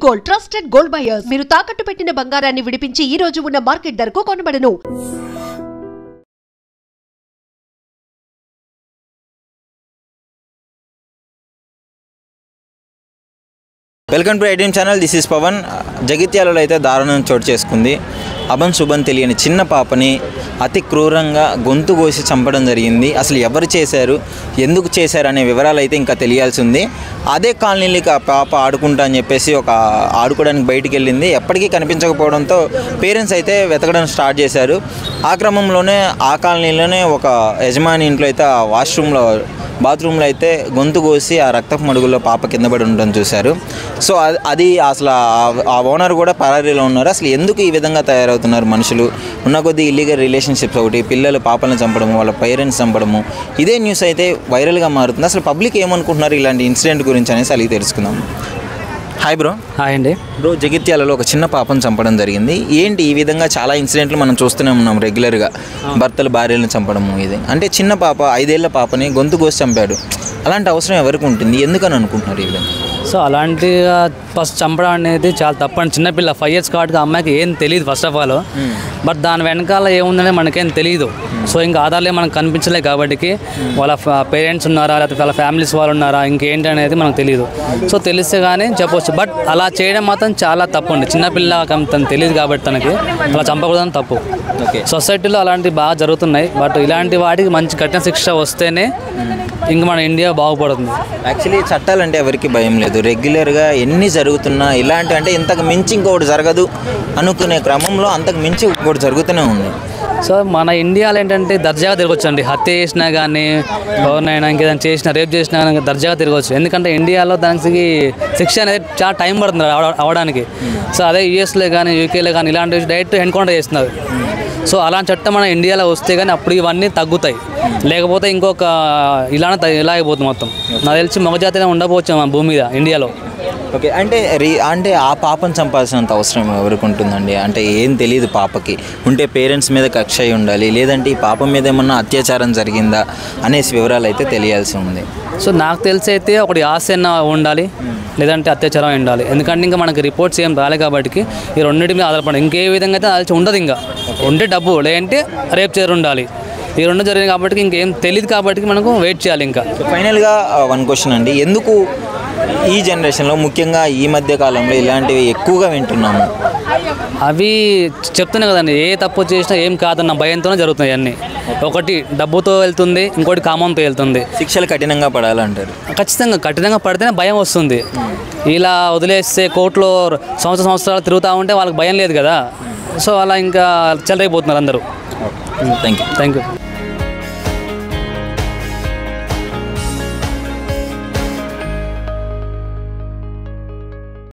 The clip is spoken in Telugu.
గోల్డ్ ట్రస్టెడ్ గోల్డ్ బయర్స్ మీరు తాకట్టు పెట్టిన బంగారాన్ని విడిపించి ఈ రోజు ఉన్న మార్కెట్ ధరకు కొనబడను. Welcome to iDream channel. This is Pavan. జగిత్యాలలో అయితే దారుణం చోటు చేసుకుంది. అభన్ శుభన్ తెలియని చిన్న పాపని అతి క్రూరంగా గొంతు కోసి చంపడం జరిగింది. అసలు ఎవరు చేశారు, ఎందుకు చేశారు అనే వివరాలు అయితే ఇంకా తెలియాల్సి ఉంది. అదే కాలనీకి ఆ పాప ఆడుకుంటా అని చెప్పేసి ఆడుకోవడానికి బయటికి వెళ్ళింది. ఎప్పటికీ కనిపించకపోవడంతో పేరెంట్స్ అయితే వెతకడం స్టార్ట్ చేశారు. ఆ క్రమంలోనే ఆ కాలనీలోనే ఒక యజమాని ఇంట్లో అయితే ఆ బాత్రూంలో అయితే గొంతు కోసి ఆ రక్తపు మడుగుల్లో పాప కింద పడి ఉండడం చూశారు. సో అది అసలు ఆ ఓనర్ కూడా పరారీలో ఉన్నారు. అసలు ఎందుకు ఈ విధంగా తయారవుతున్నారు మనుషులు? ఉన్న కొద్దీ ఇల్లీగల్ రిలేషన్షిప్స్ ఒకటి, పిల్లలు పాపలను చంపడము, వాళ్ళ పేరెంట్స్ చంపడము, ఇదే న్యూస్ అయితే వైరల్గా మారుతుంది. అసలు పబ్లిక్ ఏమనుకుంటున్నారు ఇలాంటి ఇన్సిడెంట్ గురించి అనేసి అలిగి తెలుసుకుందాం. Hi bro. హాయ్ అండి. బ్రో, జగిత్యాలలో ఒక చిన్న పాపను చంపడం జరిగింది. ఏంటి ఈ విధంగా చాలా ఇన్సిడెంట్లు మనం చూస్తూనే ఉన్నాం రెగ్యులర్గా, భర్తలు భార్యలను చంపడము. ఇది అంటే చిన్న పాప 5 ఏళ్ల పాపని గొంతు కోసి చంపాడు. అలాంటి అవసరం ఎవరికి ఉంటుంది, ఎందుకని అనుకుంటున్నారు ఈ విధంగా? సో అలాంటి ఫస్ట్ చంపడం అనేది చాలా తప్పండి. చిన్నపిల్ల 5 years కాబట్టి అమ్మాయికి ఏం తెలియదు ఫస్ట్ ఆఫ్ ఆల్. బట్ దాని వెనకాల ఏముందనే మనకేం తెలియదు. సో ఇంకా ఆధార్లే మనకు కనిపించలే కాబట్టి వాళ్ళ పేరెంట్స్ ఉన్నారా లేకపోతే వాళ్ళ ఫ్యామిలీస్ వాళ్ళు ఉన్నారా ఇంకేంటి అనేది మనకు తెలియదు. సో తెలిస్తే కానీ చెప్పవచ్చు. బట్ అలా చేయడం మాత్రం చాలా తప్పు అండి. చిన్నపిల్ల తను తెలియదు కాబట్టి తనకి అలా చంపకూడదని తప్పు. సొసైటీలో అలాంటివి బాగా జరుగుతున్నాయి. బట్ ఇలాంటి వాటికి మంచి కఠిన శిక్ష వస్తేనే ఇంక మన ఇండియా బాగుపడుతుంది. యాక్చువల్లీ చట్టాలంటే ఎవరికి భయం లేదు. రెగ్యులర్గా ఎన్ని జరుగుతున్నా ఇలాంటి అంటే ఇంతకు మించి ఇంకొకటి జరగదు అనుకునే క్రమంలో అంతకు మించి ఇంకొకటి జరుగుతూనే ఉంది. సో మన ఇండియాలో ఏంటంటే దర్జాగా తిరగొచ్చు అండి. హత్య చేసినా కానీ ఎవరినైనా ఇంకేదైనా చేసినా రేప్ చేసినా కానీ దర్జాగా తిరగవచ్చు. ఎందుకంటే ఇండియాలో దానికి శిక్ష అనేది చాలా టైం పడుతుంది అవడానికి. సో అదే యూఎస్లో కానీ యూకేలో కానీ ఇలాంటి డైరెక్ట్ ఎన్కౌంటర్ చేస్తున్నారు. సో అలాంటి చట్టం మన ఇండియాలో వస్తే కానీ అప్పుడు ఇవన్నీ తగ్గుతాయి. లేకపోతే ఇంకొక ఇలా అయిపోతుంది మొత్తం. నాకు తెలిసి మగజాతినే ఉండకపోవచ్చు మన భూమి మీద ఇండియాలో. ఓకే, అంటే ఆ పాపను చంపాల్సినంత అవసరం ఎవరికి ఉంటుందండి? అంటే ఏం తెలియదు పాపకి. ఉంటే పేరెంట్స్ మీద కక్ష అయి ఉండాలి, లేదంటే ఈ పాప మీద ఏమన్నా అత్యాచారం జరిగిందా అనేసి వివరాలు అయితే తెలియాల్సి ఉంది. సో నాకు తెలిసి అయితే ఒకటి ఆశ ఉండాలి, లేదంటే అత్యాచారం ఉండాలి. ఎందుకంటే ఇంకా మనకి రిపోర్ట్స్ ఏం రాలే కాబట్టి ఈ రెండింటి మీద ఆధారపడి ఇంకే విధంగా అయితే అది ఉండదు. ఇంకా ఉంటే డబ్బు, లేదంటే రేప్ చేయరు ఉండాలి. ఈ రెండు జరిగింది కాబట్టి ఇంకేం తెలియదు కాబట్టి మనకు వెయిట్ చేయాలి. ఇంకా ఫైనల్గా వన్ క్వశ్చన్ అండి, ఎందుకు ఈ జనరేషన్లో ముఖ్యంగా ఈ మధ్య కాలంలో ఇలాంటివి ఎక్కువగా వింటున్నాము? అవి చెప్తున్నాయి కదండి, ఏ తప్పు చేసినా ఏం కాదన్న భయంతోనే జరుగుతున్నాయి అన్నీ. ఒకటి డబ్బుతో వెళ్తుంది, ఇంకోటి కామంతో వెళ్తుంది. శిక్షలు కఠినంగా పడాలంటారు. ఖచ్చితంగా కఠినంగా పడితేనే భయం వస్తుంది. ఇలా వదిలేస్తే కోర్టులో సంవత్సరాలు తిరుగుతూ ఉంటే వాళ్ళకి భయం లేదు కదా. సో అలా ఇంకా చెలరైపోతున్నారు అందరూ. Thank you.